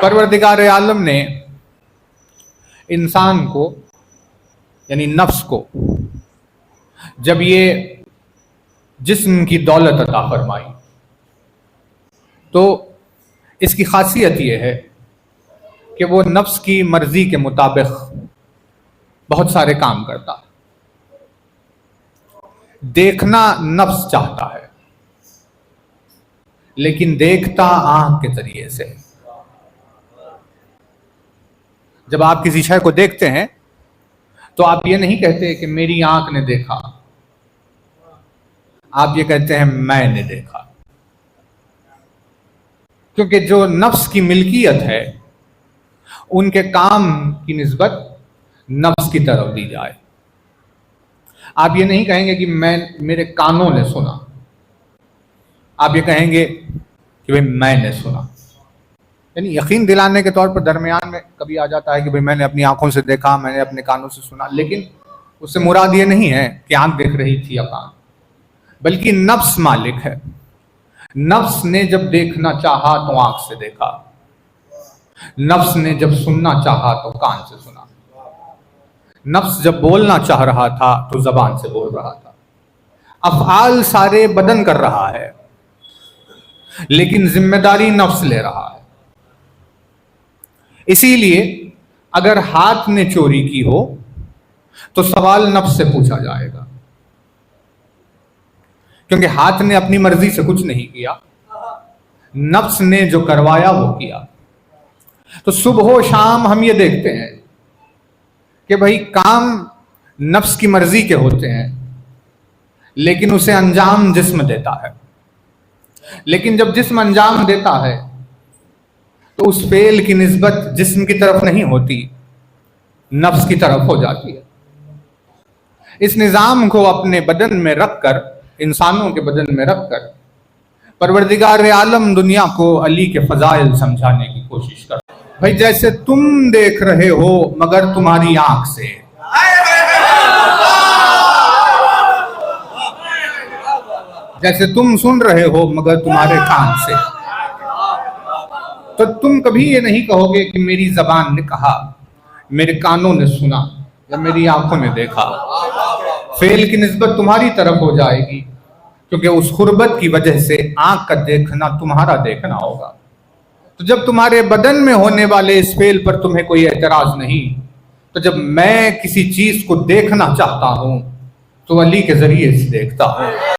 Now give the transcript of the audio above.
परवरदिगार आलम ने इंसान को यानी नफ्स को जब ये जिस्म की दौलत अता फरमाई तो इसकी खासियत ये है कि वो नफ्स की मर्जी के मुताबिक बहुत सारे काम करता है। देखना नफ्स चाहता है, लेकिन देखता आंख के जरिए से। जब आप किसी शय को देखते हैं तो आप ये नहीं कहते कि मेरी आंख ने देखा, आप ये कहते हैं मैंने देखा, क्योंकि जो नफ्स की मिल्कियत है उनके काम की निस्बत नफ्स की तरफ दी जाए। आप ये नहीं कहेंगे कि मेरे कानों ने सुना, आप ये कहेंगे कि भाई मैंने सुना। यानी यकीन दिलाने के तौर पर दरमियान में कभी आ जाता है कि भाई मैंने अपनी आंखों से देखा, मैंने अपने कानों से सुना, लेकिन उससे मुराद ये नहीं है कि आंख देख रही थी या कान, बल्कि नफ्स मालिक है। नफ्स ने जब देखना चाहा तो आंख से देखा, नफ्स ने जब सुनना चाहा तो कान से सुना, नफ्स जब बोलना चाह रहा था तो जबान से बोल रहा था। अफ़आल सारे बदन कर रहा है, लेकिन जिम्मेदारी नफ्स ले रहा है। इसीलिए अगर हाथ ने चोरी की हो तो सवाल नफ्स से पूछा जाएगा, क्योंकि हाथ ने अपनी मर्जी से कुछ नहीं किया, नफ्स ने जो करवाया वो किया। तो सुबह शाम हम ये देखते हैं कि भाई काम नफ्स की मर्जी के होते हैं, लेकिन उसे अंजाम जिस्म देता है। लेकिन जब जिस्म अंजाम देता है तो उस फेल की निस्बत जिस्म की तरफ नहीं होती, नफ्स की तरफ हो जाती है। इस निज़ाम को अपने बदन में रखकर, इंसानों के बदन में रखकर परवरदिगार आलम दुनिया को अली के फजाइल समझाने की कोशिश कर। भाई जैसे तुम देख रहे हो मगर तुम्हारी आंख से, जैसे तुम सुन रहे हो मगर तुम्हारे कान से, तो तुम कभी ये नहीं कहोगे कि मेरी जबान ने कहा, मेरे कानों ने सुना या मेरी आंखों ने देखा। फेल की निस्बत तुम्हारी तरफ हो जाएगी, क्योंकि उस खुरबत की वजह से आंख का देखना तुम्हारा देखना होगा। तो जब तुम्हारे बदन में होने वाले इस फेल पर तुम्हें कोई एतराज नहीं, तो जब मैं किसी चीज को देखना चाहता हूं तो अली के जरिए से देखता हूं।